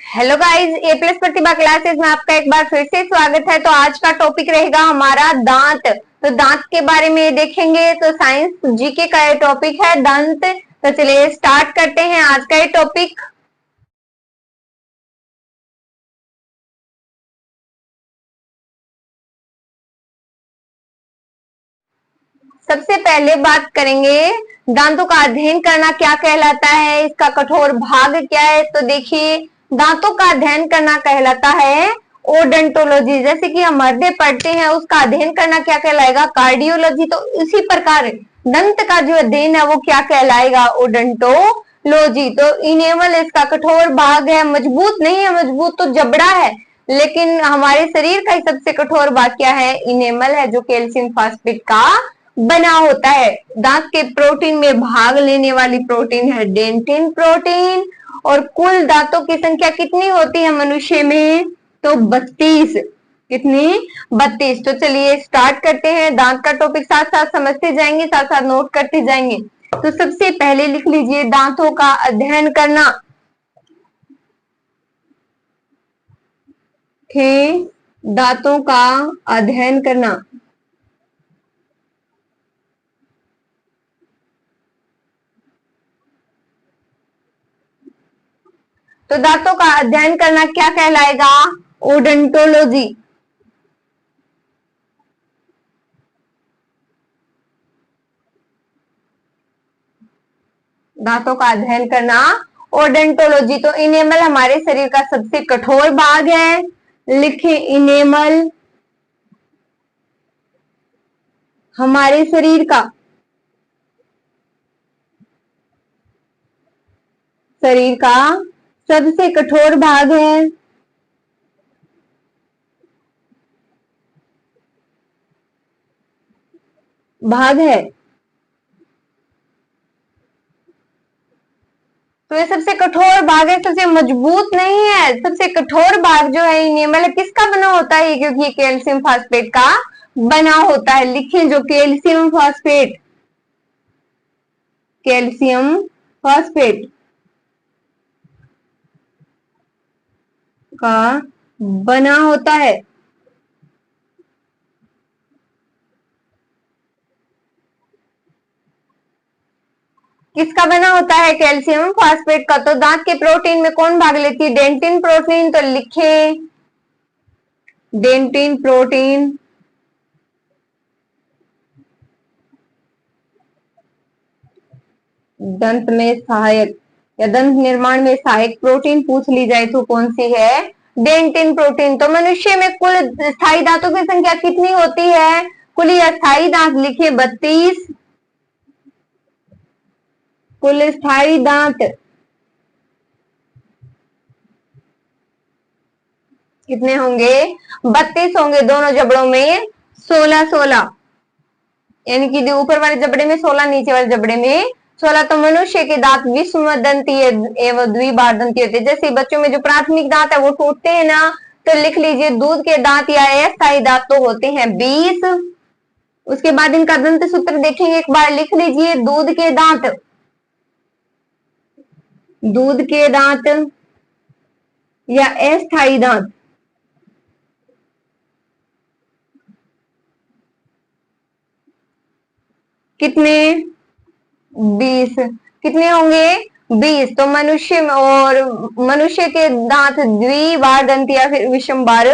Hello guys, ए plus प्रतिभा classes में आपका एक बार फिर से स्वागत है। तो आज का टॉपिक रहेगा हमारा दांत। तो दांत के बारे में देखेंगे। तो साइंस जीके का ये टॉपिक है दंत। तो चलिए स्टार्ट करते हैं आज का ये टॉपिक। सबसे पहले बात करेंगे दांतों का अध्ययन करना क्या कहलाता है, इसका कठोर भाग क्या है। तो देखिए, दांतों का अध्ययन करना कहलाता है ओडोंटोलॉजी। जैसे कि हम हृदय पढ़ते हैं, उसका अध्ययन करना क्या कहलाएगा, कार्डियोलॉजी। तो इसी प्रकार दंत का जो अध्ययन है वो क्या कहलाएगा, ओडोंटोलॉजी। तो इनेमल इसका कठोर भाग है, मजबूत नहीं है, मजबूत तो जबड़ा है, लेकिन हमारे शरीर का सबसे कठोर भाग क्या है, इनेमल है, जो कैल्शियम फास्फेट का बना होता है। दांत के प्रोटीन में भाग लेने वाली प्रोटीन है डेंटिन प्रोटीन। और कुल दांतों की संख्या कितनी होती है मनुष्य में, तो 32। कितनी, 32। तो चलिए स्टार्ट करते हैं। दांत का टॉपिक साथ साथ समझते जाएंगे, साथ साथ नोट करते जाएंगे। तो सबसे पहले लिख लीजिए दांतों का अध्ययन करना। थे दांतों का अध्ययन करना। तो दांतों का अध्ययन करना क्या कहलाएगा, ओडोंटोलॉजी। दांतों का अध्ययन करना ओडोंटोलॉजी। तो इनेमल हमारे शरीर का सबसे कठोर भाग है। लिखे इनेमल हमारे शरीर का सबसे कठोर भाग है। तो ये सबसे कठोर भाग है, सबसे मजबूत नहीं है। सबसे कठोर भाग जो है इनेमल है, किसका बना होता है, क्योंकि ये कैल्शियम फास्फेट का बना होता है। लिखें, जो कैल्शियम फास्फेट का बना होता है। किसका बना होता है, कैल्शियम फास्फेट का। तो दांत के प्रोटीन में कौन भाग लेती है, डेंटिन प्रोटीन। तो लिखे डेंटिन प्रोटीन दंत में सहायक या दंत निर्माण में सहायक प्रोटीन पूछ ली जाए तो कौन सी है, डेंटिन प्रोटीन। तो मनुष्य में कुल स्थायी दांतों की संख्या कितनी होती है, कुल अस्थायी दांत लिखिए 32। कुल स्थायी दांत कितने होंगे, 32 होंगे। दोनों जबड़ों में 16-16, यानी कि ऊपर वाले जबड़े में 16, नीचे वाले जबड़े में 16। तो मनुष्य के दांत विषम दंतीय एवं द्विबार दंतीय होते हैं। जैसे बच्चों में जो प्राथमिक दांत है वो टूटते हैं ना, तो लिख लीजिए दूध के दांत या अस्थायी दांत तो होते हैं 20। उसके बाद इनका दंत सूत्र देखेंगे एक बार, लिख लीजिए दूध के दांत या अस्थायी दांत कितने, 20। कितने होंगे, 20। तो मनुष्य के दांत द्विबार दंती या फिर विषम बार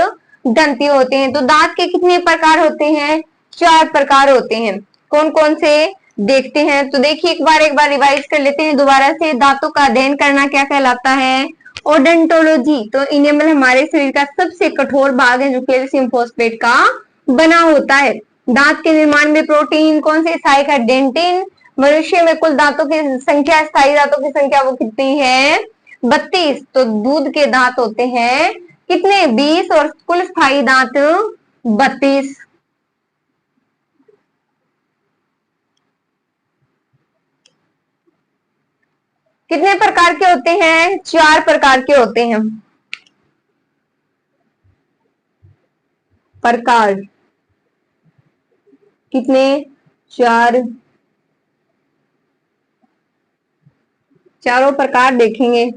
दंती होते हैं। तो दांत के कितने प्रकार होते हैं, 4 प्रकार होते हैं। कौन कौन से देखते हैं। तो देखिए एक बार रिवाइज कर लेते हैं दोबारा से। दांतों का अध्ययन करना क्या कहलाता है, ओडोंटोलॉजी। तो इनेमल हमारे शरीर का सबसे कठोर भाग है, जो कैल्शियम फॉस्फेट का बना होता है। दांत के निर्माण में प्रोटीन कौन से सहायक है, डेंटिन। मनुष्य में कुल दांतों की संख्या, स्थायी दांतों की संख्या वो कितनी है, 32। तो दूध के दांत होते हैं कितने, 20, और कुल स्थायी दांत 32। कितने प्रकार के होते हैं, 4 प्रकार के होते हैं। प्रकार कितने, 4। चारों प्रकार देखेंगे।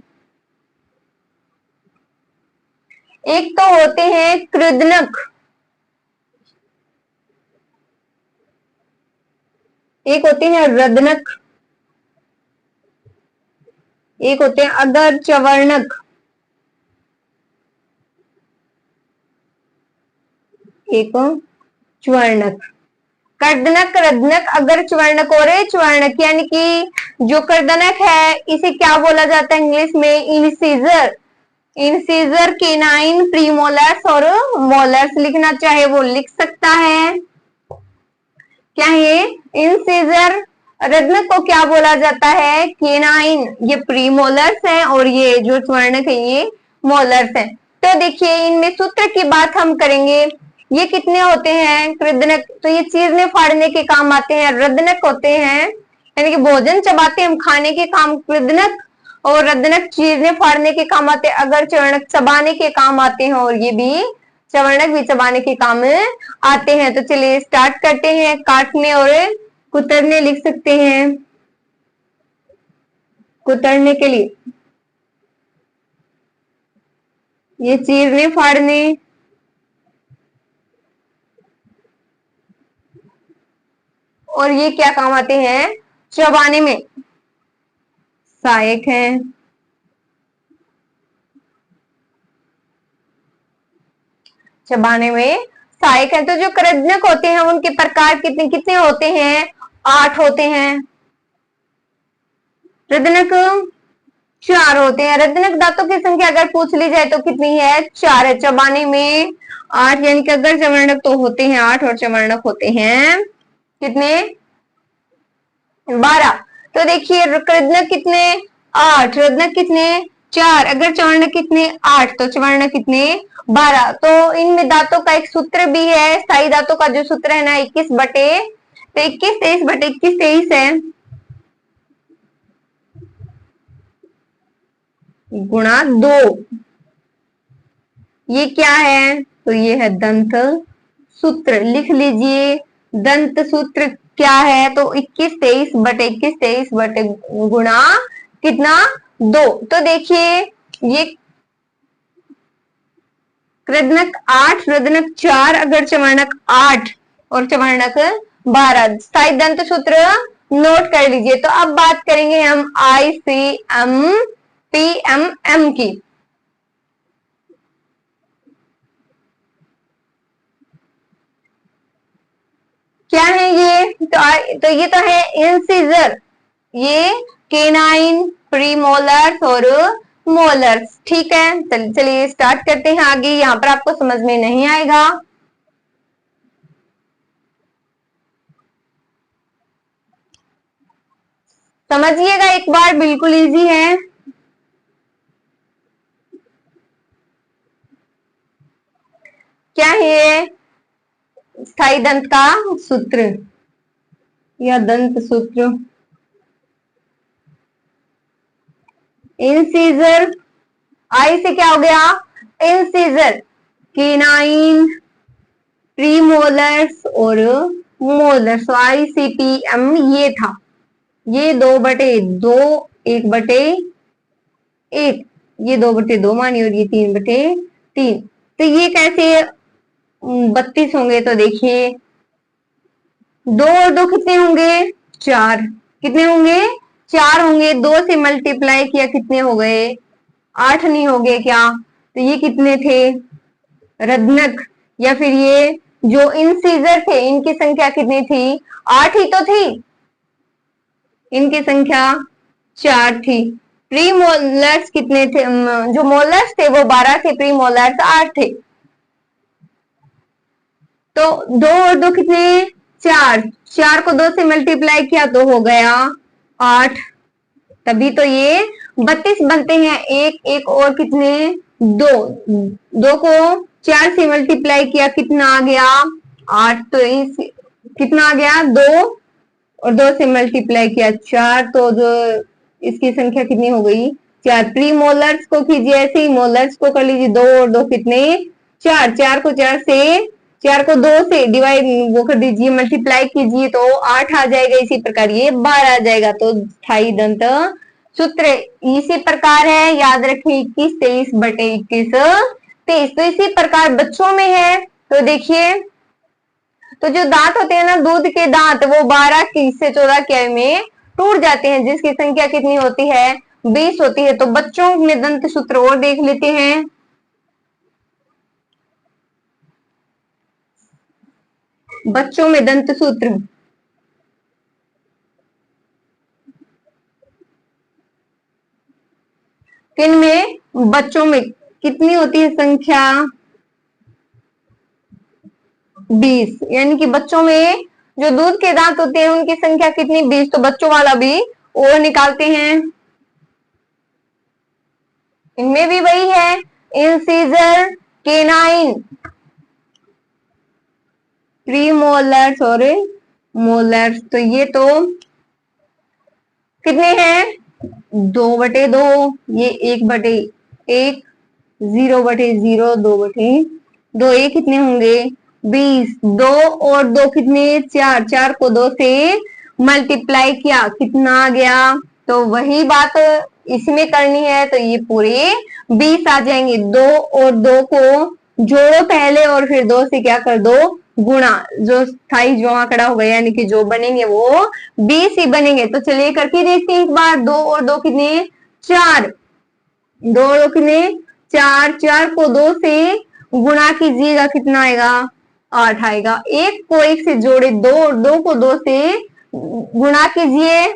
एक तो होते हैं कृदनक, एक होते हैं रदनक, एक होते हैं अगर चवर्णक, एक च्वर्णक। कर्दनक, रदनक, अगर च्वर्णक और च्वर्णक, यानी कि जो कर्दनक है इसे क्या बोला जाता है इंग्लिश में? इंसीजर। इंसीजर, केनाइन, प्रीमोलर्स और मोलर्स लिखना चाहे वो लिख सकता है। क्या ये इंसीजर? रत्नक को क्या बोला जाता है? केनाइन, ये प्रीमोलर्स है और ये जो च्वर्णक है ये मोलर्स है। तो देखिए इनमें सूत्र की बात हम करेंगे। ये कितने होते हैं? कृदनक, तो ये चीरने फाड़ने के काम आते हैं। रदनक होते हैं यानी कि भोजन चबाते हम खाने के काम कृदनक, और रदनक चीरने फाड़ने के काम आते हैं। अगर चवर्णक चबाने के काम आते हैं और ये भी चवर्णक भी चबाने के काम आते हैं। तो चलिए स्टार्ट करते हैं। काटने और कुतरने लिख सकते हैं। कुतरने के लिए ये चीरने फाड़ने, और ये क्या काम आते हैं? चबाने में, सहायक है। चबाने में सहायक है। तो जो कृदनक होते हैं उनके प्रकार कितने कितने होते हैं? 8 होते हैं। रदनक 4 होते हैं। रदनक दांतों की संख्या अगर पूछ ली जाए तो कितनी है? 4 है। चबाने में 8, यानी कि अगर चवर्णक तो होते हैं 8 और चवर्णक होते हैं कितने? 12। तो देखिए कृदनक कितने? 8। रदनक कितने? 4। अगर चवर्णक कितने? 8। तो चवर्णक कितने? 12। तो इनमें दांतों का एक सूत्र भी है। स्थायी दांतों का जो सूत्र है ना 21 बटे, तो 21 23 बटे 21 23 है गुणा 2। ये क्या है? तो ये है दंत सूत्र। लिख लीजिए दंत सूत्र क्या है? तो 21 23 बटे 21 23 बटे गुणा कितना? 2। तो देखिए ये कृदनक 8, रदनक 4, अगर चवर्णक 8 और चवर्णक 12। स्थायी दंत सूत्र नोट कर लीजिए। तो अब बात करेंगे हम ICM PMM की। क्या है ये? तो ये तो है इंसीजर, ये केनाइन, प्रीमोलर्स और मोलर्स। ठीक है, चलिए स्टार्ट करते हैं आगे। यहाँ पर आपको समझ में नहीं आएगा, समझिएगा एक बार, बिल्कुल इजी है। क्या है स्थायी दंत का सूत्र या दंत सूत्र? इंसीजर, आई से क्या हो गया? इंसीजर, केनाइन, प्रीमोलर्स और मोलर्स। तो ICPM ये था। ये 2/2, 1/1, ये 2/2 मानी, और ये 3/3। तो ये कैसे 32 होंगे? तो देखिए 2 और 2 कितने होंगे? 4। कितने होंगे? 4 होंगे। 2 से मल्टीप्लाई किया कितने हो गए? 8 नहीं हो गए क्या? तो ये कितने थे? रदनक या फिर ये जो इंसीजर थे इनकी संख्या कितनी थी? 8 ही तो थी। इनकी संख्या 4 थी। प्री मोलर्स कितने थे? जो मोलर्स थे वो 12 थे, प्री मोलर्स 8 थे। तो 2 और 2 कितने? 4। 4 को 2 से मल्टीप्लाई किया तो हो गया 8। तभी तो ये 32 बनते हैं। एक और कितने? 2। 2 को 4 से मल्टीप्लाई किया कितना आ गया? 8। तो कितना आ गया? 2 और 2 से मल्टीप्लाई किया 4। तो जो इसकी संख्या कितनी हो गई? 4। प्री मोलर्स को कीजिए ऐसे ही, मोलर्स को कर लीजिए। 2 और 2 कितने? 4। 4 को 4 को 2 से डिवाइड वो कर दीजिए, मल्टीप्लाई कीजिए तो 8 आ जाएगा। इसी प्रकार ये 12 आ जाएगा। तो स्थायी दंत सूत्र इसी प्रकार है, याद रखिए 21 23 बटे 21 23। तो इसी प्रकार बच्चों में है, तो देखिए, तो जो दांत होते हैं ना, दूध के दांत, वो 12 से 14 की में टूट जाते हैं, जिसकी संख्या कितनी होती है? 20 होती है। तो बच्चों में दंत सूत्र और देख लेते हैं। बच्चों में दंत सूत्र, किनमें? बच्चों में कितनी होती है संख्या? 20। यानी कि बच्चों में जो दूध के दांत होते हैं उनकी संख्या कितनी? 20। तो बच्चों वाला भी और निकालते हैं। इनमें भी वही है, इंसीजर, केनाइन, प्रीमोलर्स और मोलर्स। तो ये तो कितने हैं? 2/2, ये 1/1, 0/0, 2/2, ये कितने होंगे? 20। 2 और 2 कितने? 4। 4 को 2 से मल्टीप्लाई किया, कितना आ गया? तो वही बात इसमें करनी है, तो ये पूरे 20 आ जाएंगे। 2 और 2 को जोड़ो पहले और फिर 2 से क्या कर दो? गुणा। जो स्थाई जो आंकड़ा होगा यानी कि जो बनेंगे वो 20 ही बनेंगे। तो चलिए करके देखते हैं एक बार। 2 और 2 कितने? 4। 2 और 2 कितने? 4। 4 को 2 से गुणा कीजिएगा, कितना आएगा? 8 आएगा। 1 को 1 से जोड़े 2 और 2 को 2 से गुणा कीजिए,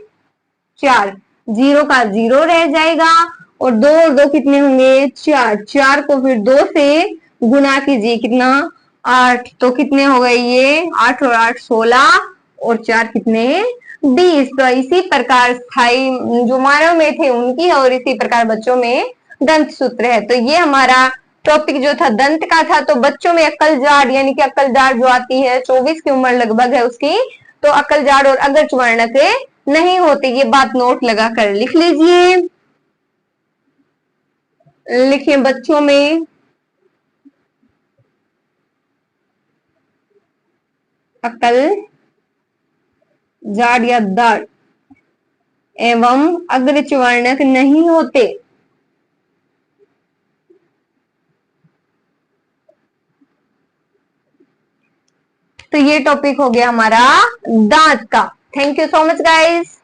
4। 0 का 0 रह जाएगा और 2 और 2 कितने होंगे? 4। 4 को फिर 2 से गुणा कीजिए, कितना? 8। तो कितने हो गए ये? 8 और 8 16 और 4 कितने? 20। तो इसी प्रकार स्थाई जो मानव में थे उनकी और इसी प्रकार बच्चों में दंत सूत्र है। तो ये हमारा टॉपिक जो था दंत का था। तो बच्चों में अक्कल जाड़ यानी कि अक्कल जाड़ जो आती है 24 की उम्र लगभग है उसकी, तो अक्कल जाड़ और अग्र वर्णक नहीं होते। ये बात नोट लगा कर लिख लीजिए। लिखिए, बच्चों में अक्कल जाड़ या दाढ़ एवं अग्र वर्णक नहीं होते। तो ये टॉपिक हो गया हमारा दांत का। Thank you so much guys.